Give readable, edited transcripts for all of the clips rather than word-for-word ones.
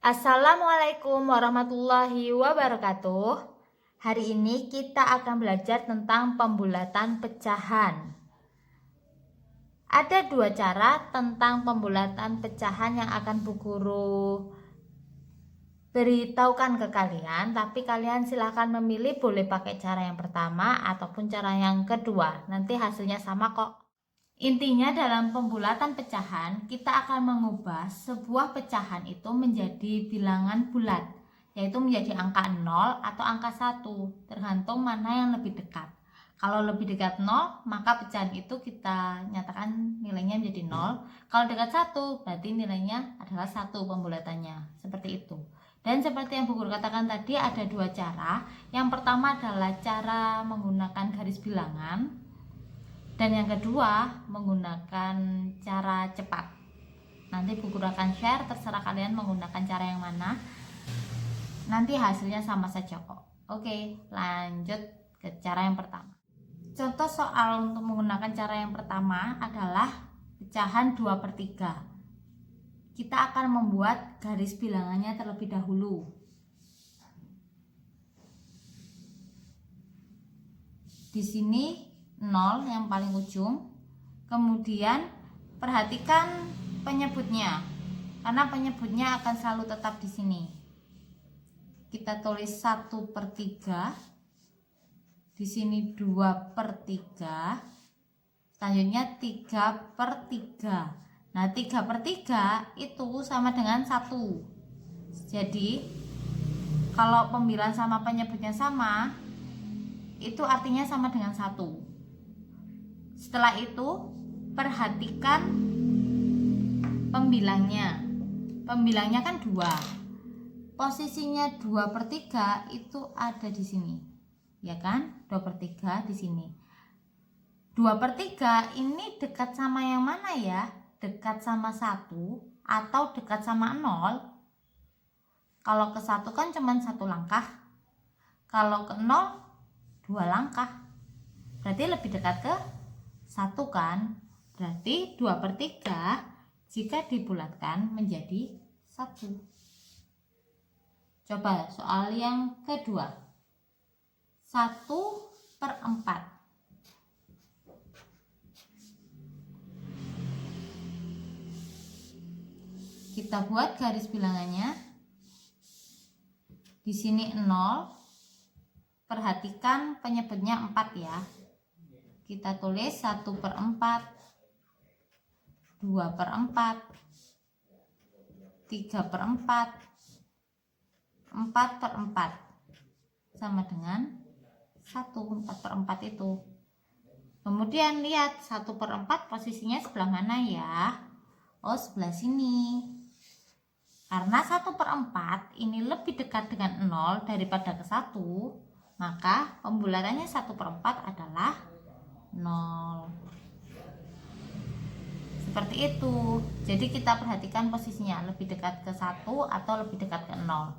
Assalamualaikum warahmatullahi wabarakatuh. Hari ini kita akan belajar tentang pembulatan pecahan. Ada dua cara tentang pembulatan pecahan yang akan Bu Guru beritahukan ke kalian, tapi kalian silahkan memilih, boleh pakai cara yang pertama ataupun cara yang kedua. Nanti hasilnya sama kok. Intinya dalam pembulatan pecahan, kita akan mengubah sebuah pecahan itu menjadi bilangan bulat, yaitu menjadi angka 0 atau angka 1, tergantung mana yang lebih dekat. Kalau lebih dekat 0, maka pecahan itu kita nyatakan nilainya menjadi 0. Kalau dekat 1, berarti nilainya adalah 1 pembulatannya. Seperti itu. Dan seperti yang Bu Guru katakan tadi, ada dua cara. Yang pertama adalah cara menggunakan garis bilangan, dan yang kedua menggunakan cara cepat. Nanti Bu Guru akan share, terserah kalian menggunakan cara yang mana. Nanti hasilnya sama saja kok. Oke, lanjut ke cara yang pertama. Contoh soal untuk menggunakan cara yang pertama adalah pecahan 2/3. Kita akan membuat garis bilangannya terlebih dahulu. Di sini 0 yang paling ujung. Kemudian perhatikan penyebutnya, karena penyebutnya akan selalu tetap di sini. Kita tulis 1/3, di sini 2/3, selanjutnya 3/3. Nah, 3/3 itu sama dengan 1. Jadi kalau pembilang sama penyebutnya sama, itu artinya sama dengan 1. Setelah itu perhatikan pembilangnya. Pembilangnya kan 2. Posisinya 2/3 itu ada di sini. Ya kan? 2/3 di sini. 2/3 ini dekat sama yang mana ya? Dekat sama 1 atau dekat sama 0? Kalau ke 1 kan cuma 1 langkah. Kalau ke 0 2 langkah. Berarti lebih dekat ke 1 kan? Berarti 2/3 jika dibulatkan menjadi 1. Coba soal yang kedua. 1/4. Kita buat garis bilangannya. Di sini 0. Perhatikan penyebutnya 4 ya. Kita tulis 1/4, 2/4, 3/4, 4/4, sama dengan 1. 4/4 itu. Kemudian lihat 1/4 posisinya sebelah mana ya? Oh, sebelah sini. Karena 1/4 ini lebih dekat dengan 0 daripada ke 1, maka pembulatannya 1/4 adalah 0. Seperti itu. Jadi kita perhatikan posisinya lebih dekat ke 1 atau lebih dekat ke 0.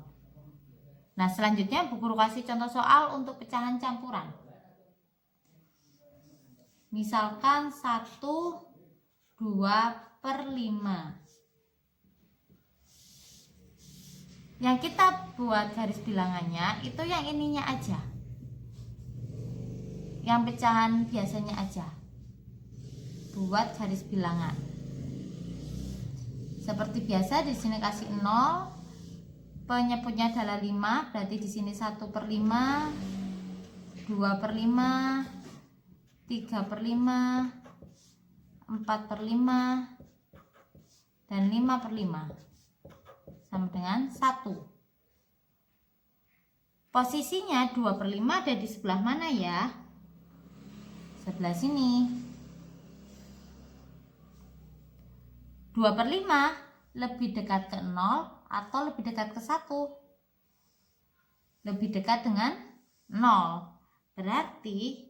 Nah, selanjutnya Bu Guru kasih contoh soal untuk pecahan campuran. Misalkan 1/2/5. Yang kita buat garis bilangannya itu yang ininya aja, yang pecahan biasanya aja. Buat garis bilangan seperti biasa. Di sini kasih 0, penyebutnya adalah 5, berarti di sini 1/5, 2/5, 3/5, 4/5, dan 5/5, sama dengan 1. Posisinya 2/5 ada di sebelah mana ya? Sebelah sini. 2/5 lebih dekat ke 0 atau lebih dekat ke 1? Lebih dekat dengan 0. Berarti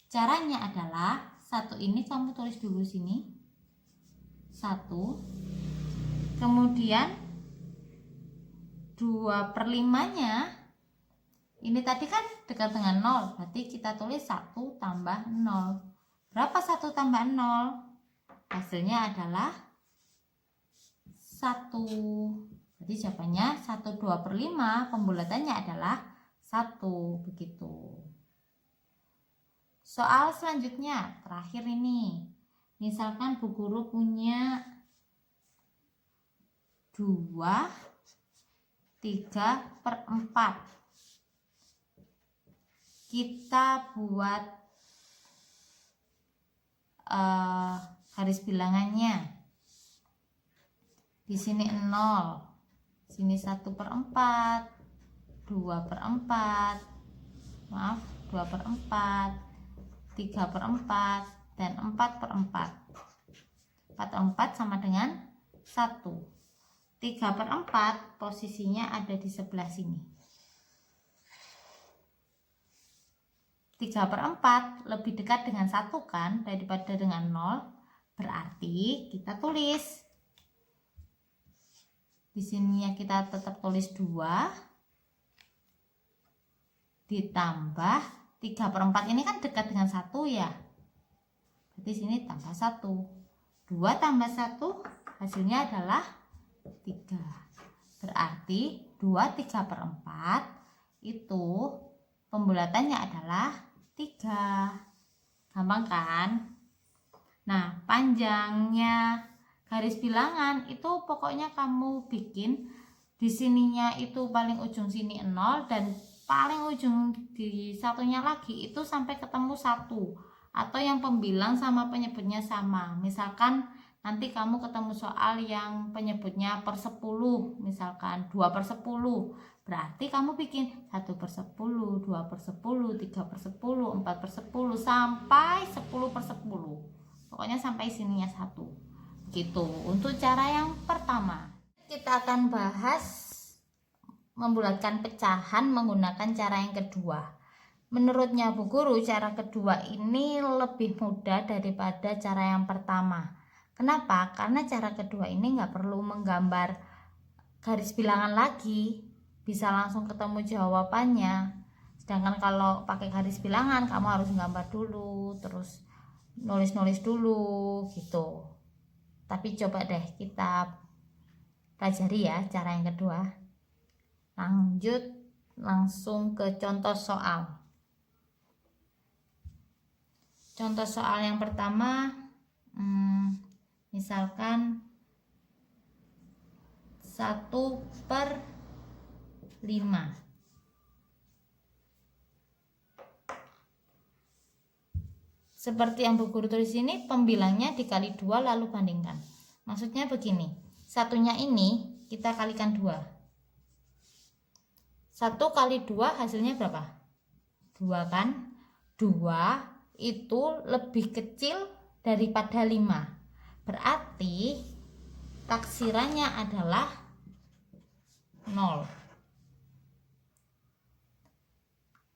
caranya adalah 1 ini kamu tulis dulu sini. 1. Kemudian 2/5-nya ini tadi kan dekat dengan 0, berarti kita tulis 1 tambah 0. Berapa 1 tambah 0? Hasilnya adalah 1. 1. Jadi jawabannya 1/2 per 5, pembulatannya adalah 1, begitu. Soal selanjutnya, terakhir ini. Misalkan Bu Guru punya 2, 3/4. Kita buat garis bilangannya. Di sini 0, sini 1/4, 2/4, maaf 2/4, 3/4, dan 4/4. 4/4 sama dengan 1. 3/4 posisinya ada di sebelah sini. 3/4 lebih dekat dengan 1 kan daripada dengan 0. Berarti kita tulis. Di sini ya kita tetap tulis 2 ditambah 3/4 ini kan dekat dengan 1 ya. Berarti sini tambah 1. 2 tambah 1 hasilnya adalah 3. Berarti 2 3/4 itu pembulatannya adalah 3. Gampang kan? Nah, panjangnya garis bilangan itu pokoknya kamu bikin di sininya itu paling ujung sini 0 dan paling ujung di satunya lagi itu sampai ketemu 1, atau yang pembilang sama penyebutnya sama. Misalkan nanti kamu ketemu soal yang penyebutnya per 10, misalkan 2/10, berarti kamu bikin 1/10, 2/10, 3/10, 4/10 sampai 10/10. Pokoknya sampai sininya 1. Gitu untuk cara yang pertama. Kita akan bahas membulatkan pecahan menggunakan cara yang kedua. Menurutnya Bu Guru, cara kedua ini lebih mudah daripada cara yang pertama. Kenapa? Karena cara kedua ini nggak perlu menggambar garis bilangan lagi, bisa langsung ketemu jawabannya. Sedangkan kalau pakai garis bilangan kamu harus gambar dulu, terus nulis-nulis dulu gitu. Tapi coba deh kita pelajari ya cara yang kedua. Lanjut langsung ke contoh soal. Contoh soal yang pertama, misalkan 1/5. Seperti yang Bu Guru tulis ini, pembilangnya dikali 2 lalu bandingkan. Maksudnya begini, satunya ini kita kalikan 2. 1 kali 2 hasilnya berapa? 2 kan? 2 itu lebih kecil daripada 5. Berarti taksirannya adalah 0.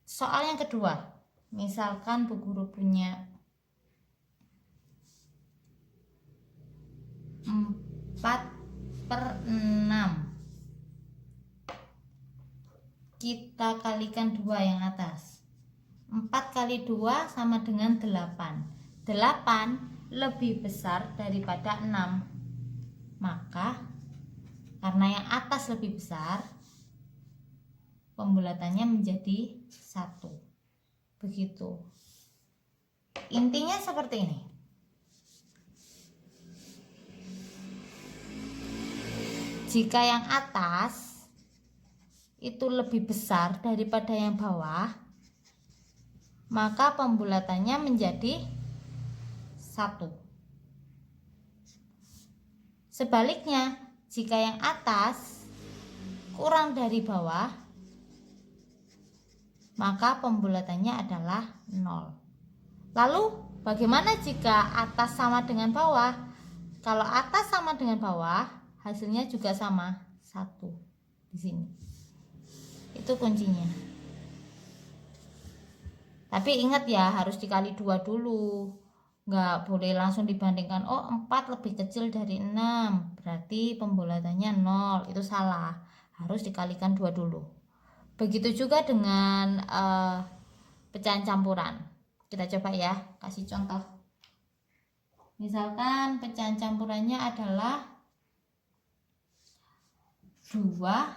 Soal yang kedua, misalkan Bu Guru punya 4/6. Kita kalikan 2 yang atas. 4 kali 2 sama dengan 8. 8 lebih besar daripada 6. Maka karena yang atas lebih besar, pembulatannya menjadi 1. Begitu. Intinya seperti ini. Jika yang atas itu lebih besar daripada yang bawah, maka pembulatannya menjadi 1. Sebaliknya, jika yang atas kurang dari bawah, maka pembulatannya adalah 0. Lalu bagaimana jika atas sama dengan bawah? Kalau atas sama dengan bawah, hasilnya juga sama, 1 di sini. Itu kuncinya. Tapi ingat ya, harus dikali 2 dulu. Nggak boleh langsung dibandingkan, oh 4 lebih kecil dari 6, berarti pembulatannya 0. Itu salah. Harus dikalikan 2 dulu. Begitu juga dengan pecahan campuran. Kita coba ya, kasih contoh. Misalkan pecahan campurannya adalah 1/4.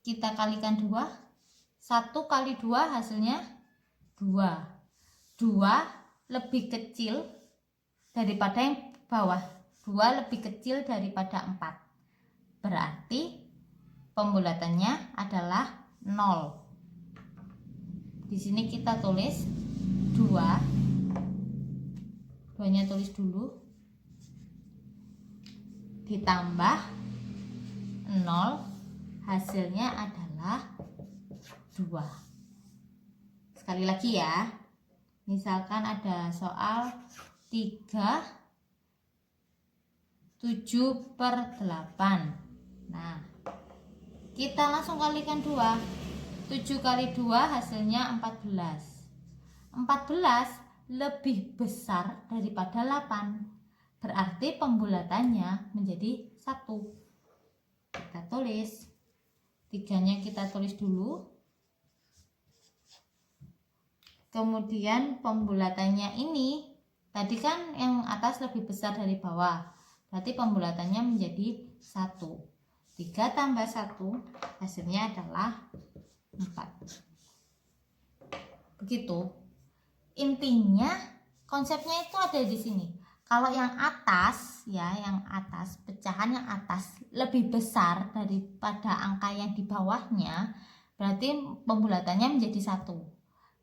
Kita kalikan 2. 1 kali 2 hasilnya 2. 2 lebih kecil daripada yang bawah. 2 lebih kecil daripada 4. Berarti pembulatannya adalah 0. Di sini kita tulis 2. 2-nya tulis dulu. Ditambah 0, hasilnya adalah 2. Sekali lagi ya. Misalkan ada soal 3/7/8. Nah, kita langsung kalikan 2. 7 kali 2 hasilnya 14. 14 lebih besar daripada 8. Berarti pembulatannya menjadi 1. Kita tulis. 3-nya kita tulis dulu. Kemudian pembulatannya ini, tadi kan yang atas lebih besar dari bawah. Berarti pembulatannya menjadi 1. 3 tambah 1 hasilnya adalah 4. Begitu. Intinya konsepnya itu ada di sini. Kalau yang atas ya, yang atas, pecahan yang atas lebih besar daripada angka yang di bawahnya, berarti pembulatannya menjadi 1.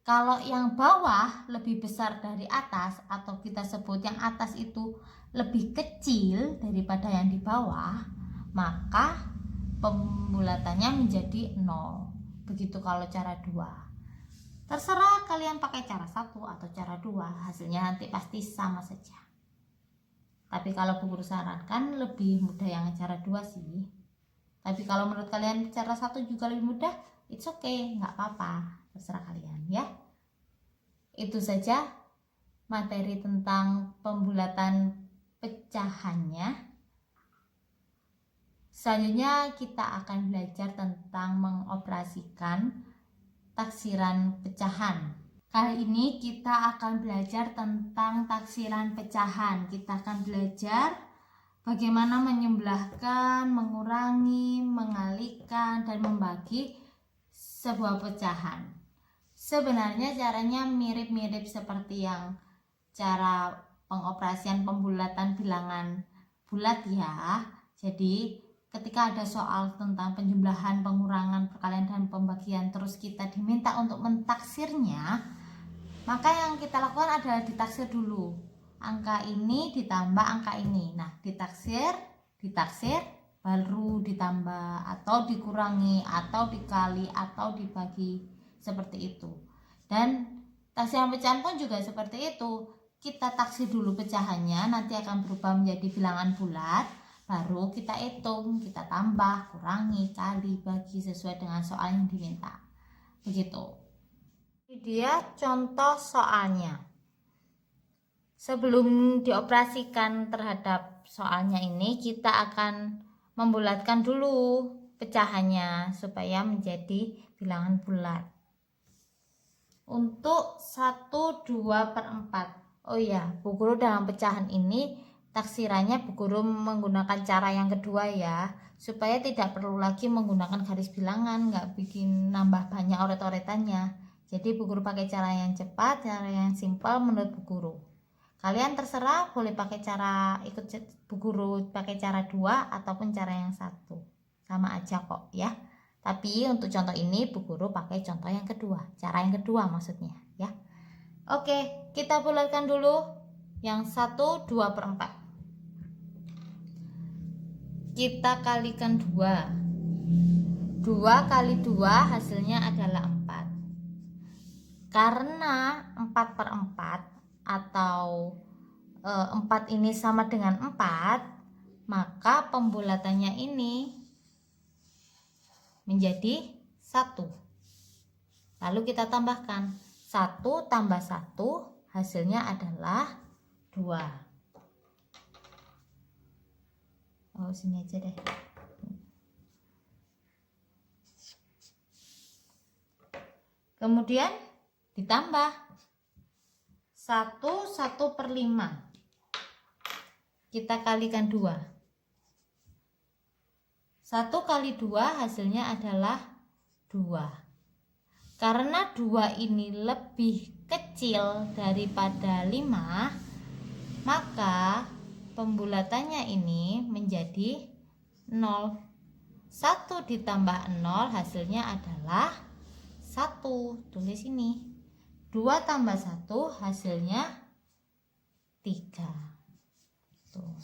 Kalau yang bawah lebih besar dari atas, atau kita sebut yang atas itu lebih kecil daripada yang di bawah, maka pembulatannya menjadi 0. Begitu kalau cara 2. Terserah kalian pakai cara 1 atau cara 2, hasilnya nanti pasti sama saja. Tapi kalau Bu Guru sarankan lebih mudah yang cara 2 sih. Tapi kalau menurut kalian cara 1 juga lebih mudah, it's okay, nggak apa-apa, terserah kalian ya. Itu saja materi tentang pembulatan pecahannya. Selanjutnya kita akan belajar tentang mengoperasikan taksiran pecahan. Kali ini kita akan belajar tentang taksiran pecahan. Kita akan belajar bagaimana menjumlahkan, mengurangi, mengalikan, dan membagi sebuah pecahan. Sebenarnya caranya mirip-mirip seperti yang cara pengoperasian pembulatan bilangan bulat ya. Jadi ketika ada soal tentang penjumlahan, pengurangan, perkalian, dan pembagian, terus kita diminta untuk mentaksirnya, maka yang kita lakukan adalah ditaksir dulu. Angka ini ditambah angka ini. Nah, ditaksir, baru ditambah atau dikurangi atau dikali atau dibagi, seperti itu. Dan taksiran pecahan pun juga seperti itu. Kita taksir dulu pecahannya, nanti akan berubah menjadi bilangan bulat. Baru kita hitung, kita tambah, kurangi, kali, bagi sesuai dengan soal yang diminta. Begitu. Ini dia contoh soalnya. Sebelum dioperasikan terhadap soalnya ini, kita akan membulatkan dulu pecahannya supaya menjadi bilangan bulat. Untuk 1/2/4. Oh iya, Bu Guru dalam pecahan ini taksirannya Bu Guru menggunakan cara yang kedua ya, supaya tidak perlu lagi menggunakan garis bilangan, nggak bikin nambah banyak oret-oretannya. Jadi Bu Guru pakai cara yang cepat, cara yang simpel menurut Bu Guru. Kalian terserah boleh pakai cara ikut Bu Guru pakai cara 2 ataupun cara yang 1. Sama aja kok ya. Tapi untuk contoh ini Bu Guru pakai contoh yang kedua, cara yang kedua maksudnya ya. Oke, kita bulatkan dulu yang 1/2/4. Kita kalikan 2. 2 kali 2 hasilnya adalah 4. Karena 4/4 atau 4 ini sama dengan 4, maka pembulatannya ini menjadi 1. Lalu kita tambahkan 1 tambah 1 hasilnya adalah 2. Oh, sini aja deh. Kemudian ditambah 1/5 kita kalikan 2. 1 kali 2 hasilnya adalah 2. Karena 2 ini lebih kecil daripada 5, maka pembulatannya ini menjadi 0. 1 ditambah 0 hasilnya adalah 1. Tulis ini. 2 tambah 1 hasilnya 3. Tuh.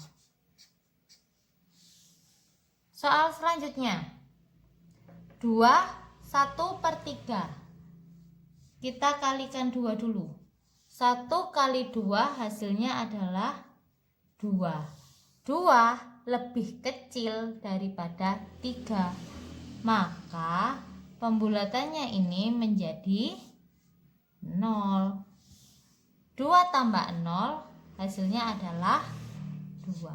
Soal selanjutnya. 1/3. Kita kalikan 2 dulu. 1 kali 2 hasilnya adalah 2. 2 lebih kecil daripada 3. Maka pembulatannya ini menjadi 0. 2 tambah 0 hasilnya adalah 2.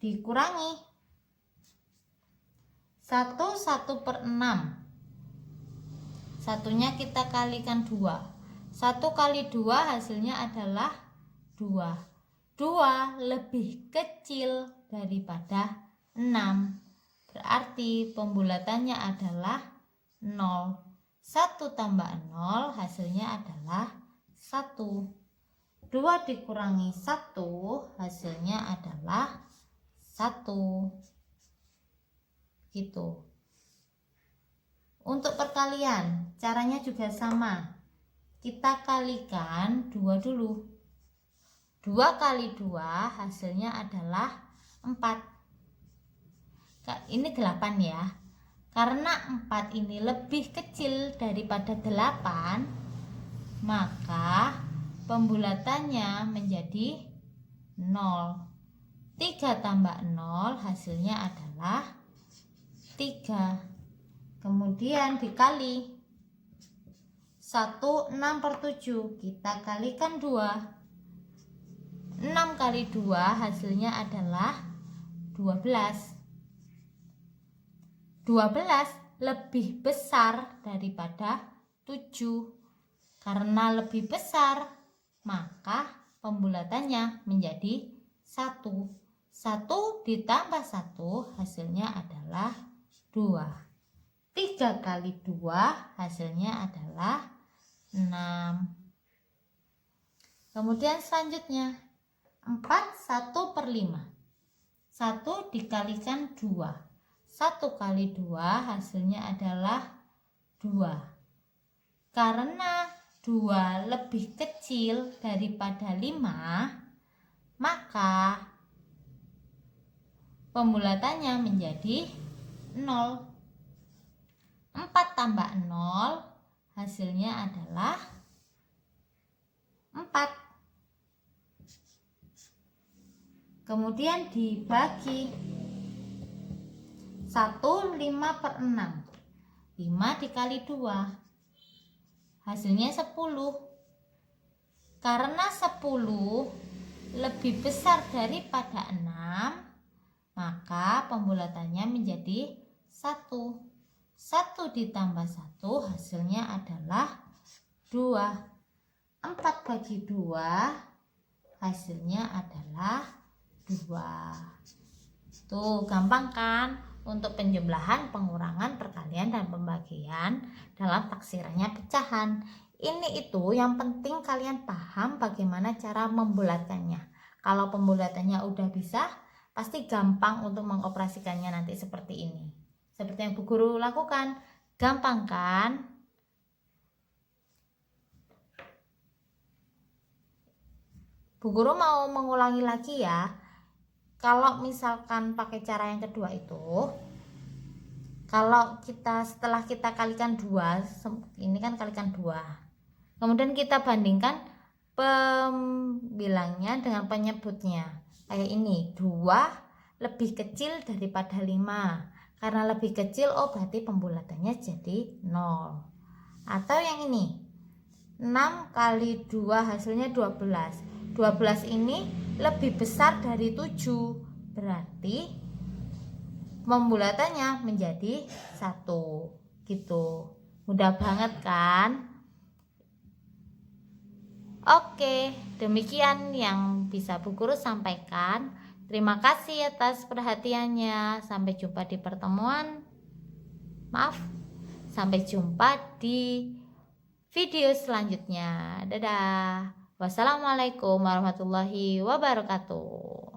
Dikurangi 1/6. Satunya kita kalikan 2. 1 kali 2 hasilnya adalah 2. 2 lebih kecil daripada 6. Berarti pembulatannya adalah 0. 1 tambah 0 hasilnya adalah 1. 2 dikurangi 1 hasilnya adalah 1. Gitu. Untuk perkalian caranya juga sama. Kita kalikan 2 dulu. 2 kali 2 hasilnya adalah 4. Ini 8 ya. Karena 4 ini lebih kecil daripada 8, maka pembulatannya menjadi 0. 3 tambah 0 hasilnya adalah 3. Kemudian dikali 1/6/7. Kita kalikan 2. 6 kali 2 hasilnya adalah 12. 12 lebih besar daripada 7. Karena lebih besar, maka pembulatannya menjadi 1. 1 ditambah 1 hasilnya adalah 2. 3 kali 2 hasilnya adalah 6. Kemudian selanjutnya 4/1/5. 1 dikalikan 2. 1 kali 2 hasilnya adalah 2. Karena 2 lebih kecil daripada 5, maka pembulatannya menjadi 0. 4 tambah 0 hasilnya adalah 4. Kemudian dibagi 1/5/6. 5 dikali 2 hasilnya 10. Karena 10 lebih besar daripada 6, maka pembulatannya menjadi 1. 1 ditambah 1 hasilnya adalah 2. 4 bagi 2 hasilnya adalah 2. Tuh, gampang kan untuk penjumlahan, pengurangan, perkalian, dan pembagian dalam taksirannya pecahan. Ini itu yang penting kalian paham bagaimana cara membulatkannya. Kalau pembulatannya udah bisa, pasti gampang untuk mengoperasikannya nanti seperti ini. Seperti yang Bu Guru lakukan. Gampang kan? Bu Guru mau mengulangi lagi ya. Kalau misalkan pakai cara yang kedua itu, kalau setelah kita kalikan 2, ini kan kalikan 2. Kemudian kita bandingkan pembilangnya dengan penyebutnya. Kayak ini, 2 lebih kecil daripada 5. Karena lebih kecil, berarti pembulatannya jadi 0. Atau yang ini, 6 kali 2 hasilnya 12. 12 ini lebih besar dari 7. Berarti pembulatannya menjadi 1. Gitu. Mudah banget kan? Oke, demikian yang bisa Bu Guru sampaikan. Terima kasih atas perhatiannya. Sampai jumpa di pertemuan. Maaf, sampai jumpa di video selanjutnya. Dadah. Wassalamualaikum warahmatullahi wabarakatuh.